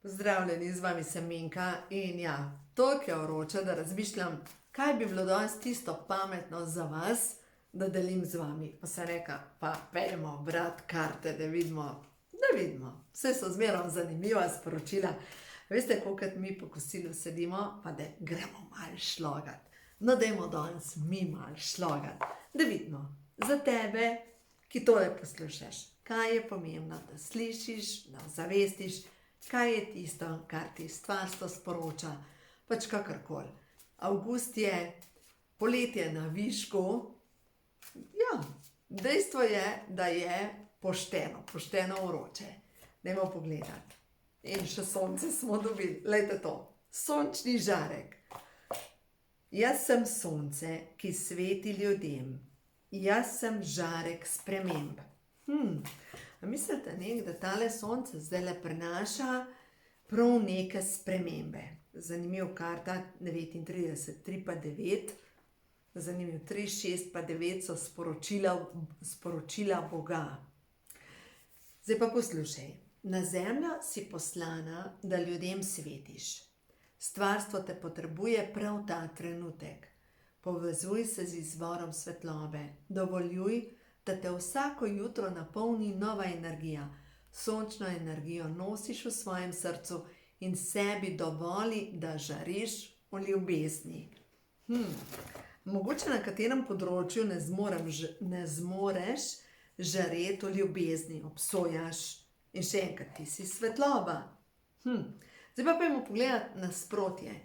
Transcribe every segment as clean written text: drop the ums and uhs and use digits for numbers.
Pozdravljeni, z vami sem Minka in ja, toliko je vroče, da razmišljam, kaj bi bilo danes tisto pametno za vas, da delim z vami. Pa se reka, pa peljemo brat karte, da vidimo. Vse so zmerom zanimiva sporočila. Veste, kolikrat mi po kosilu sedimo, pa da gremo malo šlogat. No, dajmo danes mi malo šlogat, da vidimo za tebe, ki tole poslušaš, kaj je pomembno, da slišiš, da zavestiš, kaj je tisto, kar ti stvarstvo sporoča, pač kakorkoli. Avgust je, poletje na višku, ja, dejstvo je, da je pošteno vroče. Dajmo pogledati. In še sonce smo dobili, glejte to, sončni žarek. Jaz sem sonce, ki sveti ljudem. Jaz sem žarek sprememb. A mislite da tale sonce zdajle prinaša prav neke spremembe? Zanimiv karta 39, 3 pa 9. Zanimiv 3, 6 pa 9 so sporočila Boga. Zdaj pa poslušaj. Na zemljo si poslana, da ljudem svetiš. Stvarstvo te potrebuje prav ta trenutek. Povezuj se z izvorom svetlobe. Dovoljuj, da te vsako jutro napolni nova energija. Sončno energijo nosiš v svojem srcu in sebi dovoli, da žariš v ljubezni. Mogoče na katerem področju ne zmoreš žareti v ljubezni, obsojaš in še enkrat ti si svetloba. Zdaj pa pojdimo pogledati nasprotje.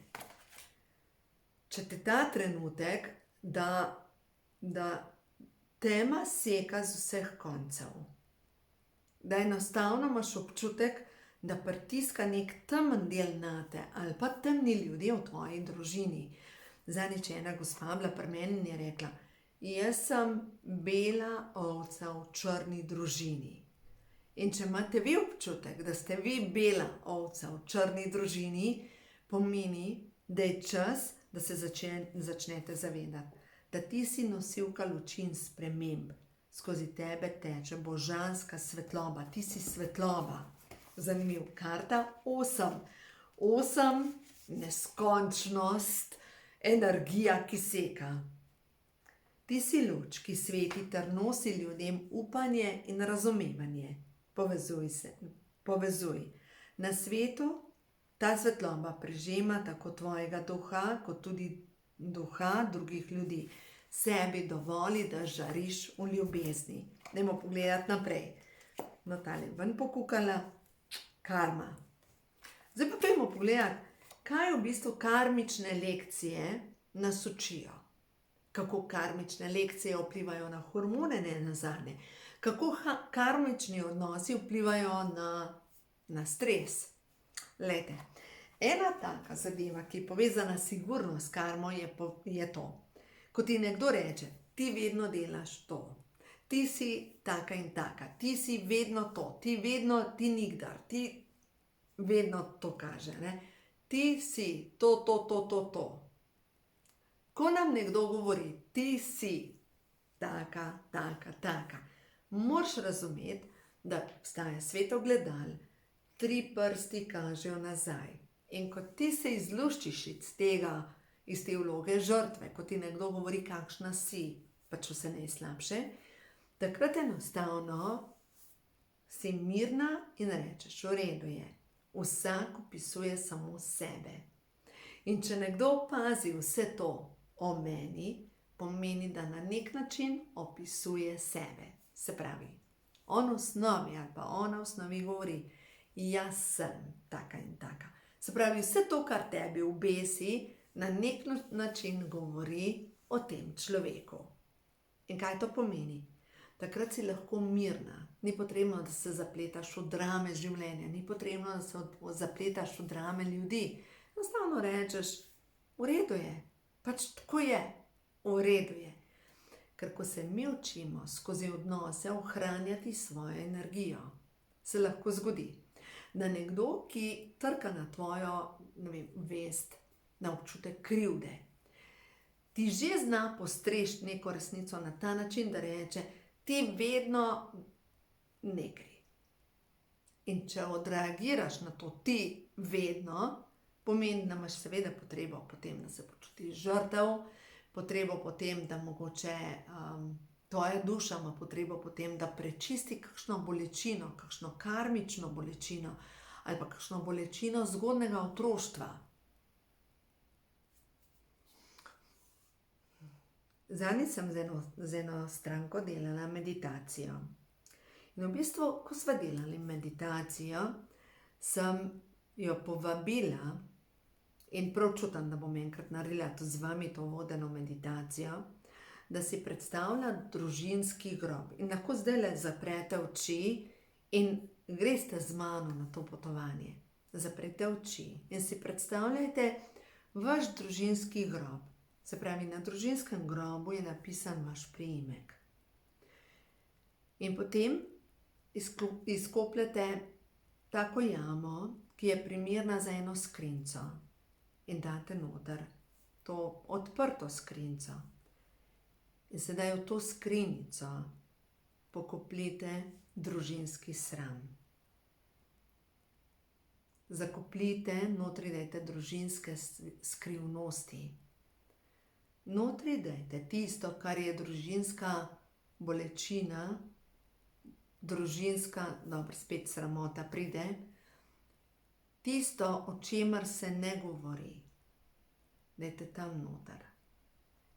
Če te ta trenutek, da tema seka z vseh koncev, da enostavno imaš občutek, da pritiska nek temen del nate ali pa temni ljudje v tvoji družini. Zadnjič je ena gospa bila pri meni in je rekla, jaz sem bela ovca v črni družini. In če imate vi občutek, da ste vi bela ovca v črni družini, pomeni, da je čas, da se začnete zavedati, da ti si nosilka luči in sprememb. Skozi tebe teče božanska svetloba, ti si svetloba. Zanimiv, karta 8. 8, neskončnost, energija, ki seka. Ti si luč, ki sveti ter nosi ljudem upanje in razumevanje. Povezuj. Na svetu ta svetloba prežema tako tvojega duha, kot tudi duha drugih ljudi. Sebi dovoli, da žariš v ljubezni. Dajmo pogledati naprej. No, tale ven pokukala, karma. Zdaj pa pojdimo pogledati, kaj v bistvu karmične lekcije nas učijo. Kako karmične lekcije vplivajo na hormone, ne nazadnje. Kako karmični odnosi vplivajo na stres. Glejte, ena taka zadeva, ki je povezana sigurno s karmo, je to. Ko ti nekdo reče, ti vedno delaš to, ti si taka in taka, ti si vedno to, ti nikdar, ti vedno to kaže, ne? Ti si to. Ko nam nekdo govori, ti si taka, moraš razumeti, da obstaja svetogledal, 3 prsti kažejo nazaj. In ko ti se izluščiš iz te vloge žrtve, ko ti nekdo govori, kakšna si, pač vse najslabše, takrat enostavno si mirna in rečeš, v redu je. Vsak opisuje samo sebe. In če nekdo opazi vse to o meni, pomeni, da na nek način opisuje sebe. Se pravi, on v osnovi ali pa ona v osnovi govori, jaz sem taka in taka. Se pravi, vse to, kar tebi ubesi, na nek način govori o tem človeku. In kaj to pomeni? Takrat si lahko mirna. Ni potrebno, da se zapletaš v drame življenja, ni potrebno, da se zapletaš v drame ljudi. Enostavno rečeš, v redu je, pač tako je, v redu je. Ker ko se mi učimo skozi odnose ohranjati svojo energijo, se lahko zgodi, da nekdo, ki trka na tvojo, vest, na občutek krivde, ti že zna postreči neko resnico na ta način, da reče, ti vedno ne gre. In če odreagiraš na to ti vedno, pomeni, da imaš seveda potrebo potem, da se počutiš žrtev, potrebo potem, da mogoče tvoja duša ima potrebo potem, da prečisti kakšno bolečino, kakšno karmično bolečino ali pa kakšno bolečino zgodnjega otroštva. Zadnjič sem z eno stranko delala meditacijo. In v bistvu, ko sva delali meditacijo, sem jo povabila in prav čutim, da bom enkrat naredila tudi z vami to vodeno meditacijo, da si predstavlja družinski grob. In lahko zdajle zaprete oči in greste z mano na to potovanje. Zaprete oči in si predstavljajte vaš družinski grob. Se pravi, na družinskem grobu je napisan vaš priimek. In potem izkopljete tako jamo, ki je primerna za eno skrinjico in date noter to odprto skrinjico. In sedaj v to skrinjico pokopljite družinski sram. Zakopljite, notri dajte družinske skrivnosti. Notri dajte tisto, kar je družinska bolečina, družinska, dobro, spet sramota pride, tisto, o čemer se ne govori. Dajte tam noter.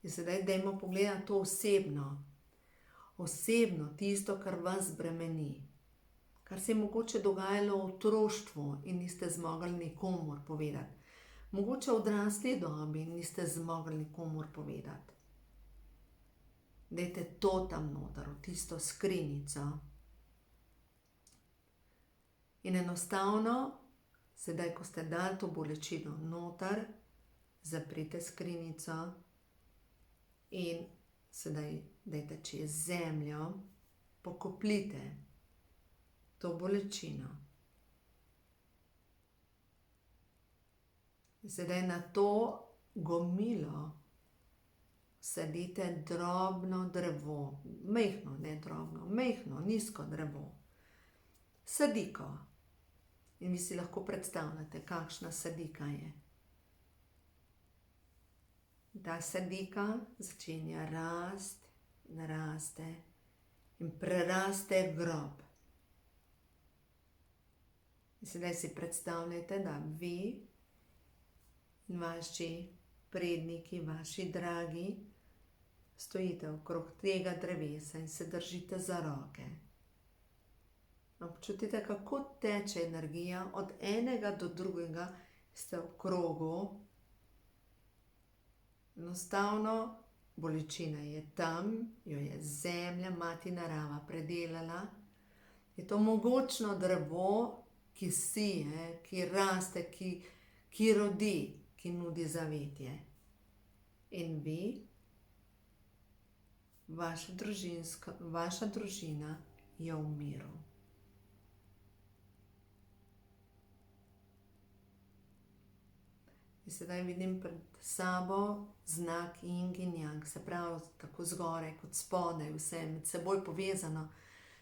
In sedaj dajmo pogledati to osebno. Osebno, tisto, kar vas bremeni. Kar se je mogoče dogajalo v otroštvu in niste zmogli nikomur povedati. Mogoče v odrasli dobi niste zmogli nikomur povedati. Dajte to tam noter, v tisto skrinjico. In enostavno, sedaj, ko ste dali to bolečino noter, zaprite skrinjico in sedaj dajte čez zemljo, pokopljite to bolečino. Sedaj na to gomilo sadite drobno drevo, majhno, ne drobno, majhno, nizko drevo, sadiko. In vi si lahko predstavljate, kakšna sadika je. Ta sadika začenja rasti in raste in preraste grob. In sedaj si predstavljate, da vi in vaši predniki, vaši dragi, stojite okrog tega drevesa in se držite za roke. Občutite, kako teče energija od enega do drugega, ste v krogu. Enostavno, bolečina je tam, jo je zemlja, mati narava predelala. Je to mogočno drevo, ki sije, ki raste, ki rodi, ki nudi zavetje. In vi, vaša družina je v miru. In sedaj vidim pred sabo znak yin in yang, se pravi tako zgoraj kot spodaj, vse med seboj povezano.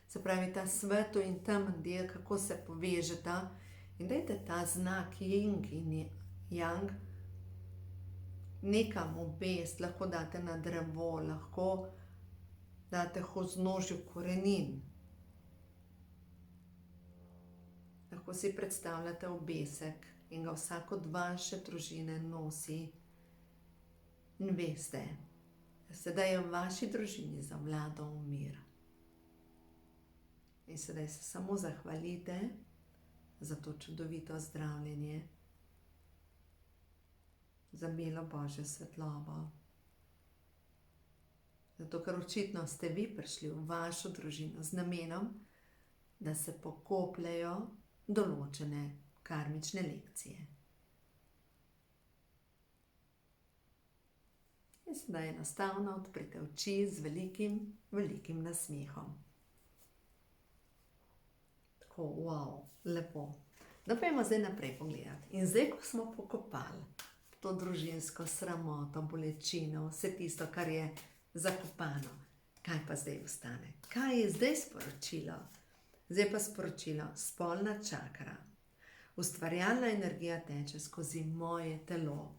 Se pravi ta svetlo in temen del, kako se povežeta. In dajte ta znak yin in yang nekam obest, lahko date na drevo, lahko date v vznožju korenin. Lahko si predstavljate obesek in ga vsak od vaše družine nosi. In veste, da sedaj je v vaši družini zavladal mir. In sedaj se samo zahvalite za to čudovito zdravljenje, za milo Božjo svetlobo. Zato, ker očitno ste vi prišli v vašo družino z namenom, da se pokopljejo določene karmične lekcije. In sedaj enostavno odprite oči z velikim, velikim nasmehom. Tako, wow, lepo. Da pa zdaj naprej pogledati. In zdaj, ko smo pokopali to družinsko sramoto, bolečino, vse tisto, kar je zakopano, kaj pa zdaj ostane? Kaj je zdaj sporočilo Zdaj pa sporočilo, spolna čakra. Ustvarjalna energija teče skozi moje telo.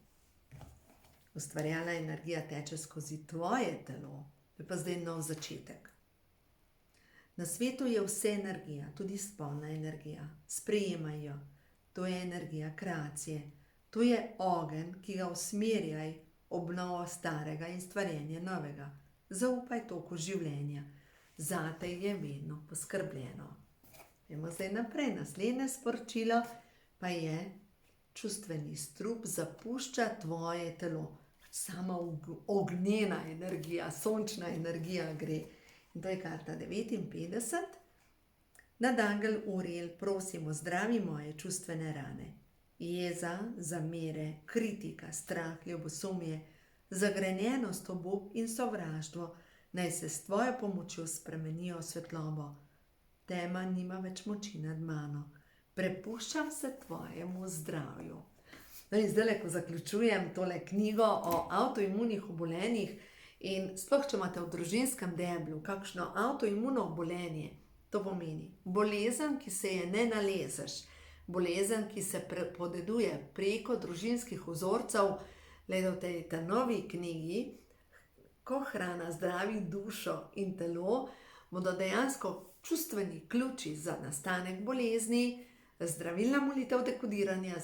Ustvarjalna energija teče skozi tvoje telo. To je pa zdaj nov začetek. Na svetu je vse energija, tudi spolna energija. Sprejemaj jo. To je energija kreacije. To je ogenj, ki ga usmerjaj obnovo starega in stvarjenje novega. Zaupaj toku življenja. Zate je vedno poskrbljeno. Idemo zdaj naprej. Naslednje sporočilo pa je, čustveni strup zapušča tvoje telo. Sama ognjena energija, sončna energija gre. In to je karta 59. Nadangel Uriel, prosimo, zdravi moje čustvene rane. Jeza, zamere, kritika, strah, ljubosumje, zagrenjenost, obup in sovraštvo naj se s tvojo pomočjo spremenijo v svetlobo. Tema nima več moči nad mano. Prepuščam se tvojemu zdravju. No in zdaj, ko zaključujem tole knjigo o avtoimunih obolenjih in sploh, če imate v družinskem deblu kakšno avtoimuno obolenje, to pomeni bolezen, ki se je ne nalezeš, bolezen, ki se podeduje preko družinskih vzorcev. Gledajte, v tej novi knjigi, ko hrana zdravi dušo in telo, bodo dejansko čustveni ključi za nastanek bolezni, zdravilna molitev dekodiranja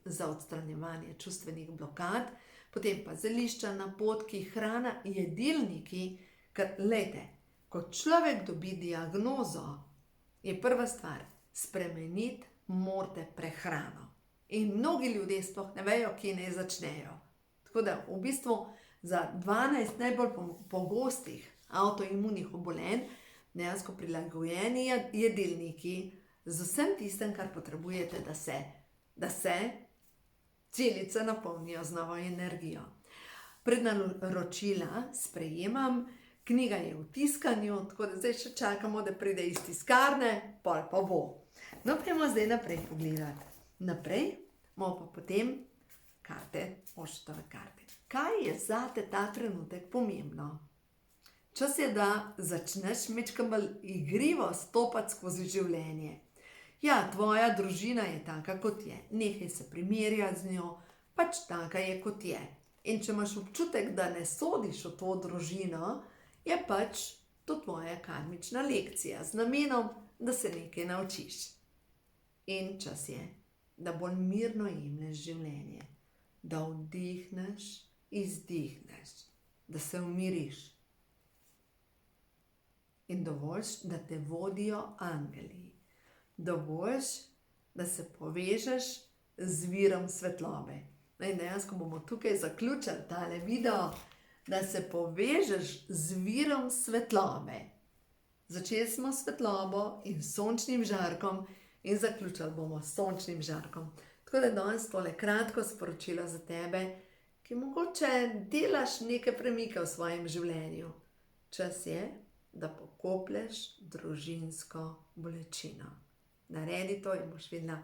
za odstranjevanje čustvenih blokad, potem pa zelišča, napotki, hrana, jedilniki, ker lejte, ko človek dobi diagnozo, je prva stvar, spremeniti morate prehrano. In mnogi ljudje sploh ne vejo, kje naj začnejo. Tako da v bistvu za 12 najbolj pogostih avtoimunih obolenj dejansko prilagojeni jedilniki z vsem tistem, kar potrebujete, da se celice napolnijo z novo energijo. Prednaročila sprejemam, knjiga je v tiskanju, tako da zdaj še čakamo, da pride iz tiskarne, pol pa bo. No, gremo zdaj naprej pogledati. Naprej bomo pa potem karte, Ošetove karte. Kaj je zate ta trenutek pomembno? Čas je, da začneš majčkeno bolj igrivo stopati skozi življenje. Ja, tvoja družina je taka, kot je. Nehaj se primerjati z njo, pač taka je, kot je. In če imaš občutek, da ne sodiš v to družino, je pač to tvoja karmična lekcija z namenom, da se nekaj naučiš. In čas je, da bolj mirno jemlješ življenje. Da vdihneš, izdihneš, da se umiriš. In dovoljš, da te vodijo angeli. Dovoljš, da se povežeš z virom svetlobe. No in dejansko bomo tukaj zaključili tale video, da se povežeš z virom svetlobe. Začeli smo s svetlobo in sončnim žarkom in zaključili bomo s sončnim žarkom. Tako da danes tole kratko sporočilo za tebe, ki mogoče delaš neke premike v svojem življenju. Čas je, da pokoplješ družinsko bolečino. Naredi to in boš videla,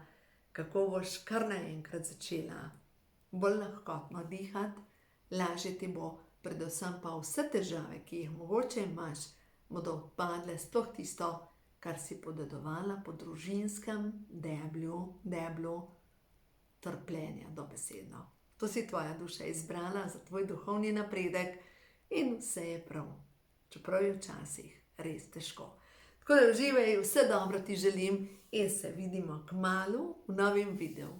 kako boš kar naenkrat začela bolj lahkotno dihati, lažje ti bo, predvsem pa vse težave, ki jih mogoče imaš, bodo odpadle, sploh tisto, kar si podedovala po družinskem deblu trpljenja dobesedno. To si tvoja duša izbrala za tvoj duhovni napredek in vse je prav, čeprav je včasih res težko. Tako da uživaj, vse dobro ti želim in se vidimo kmalu v novem videu.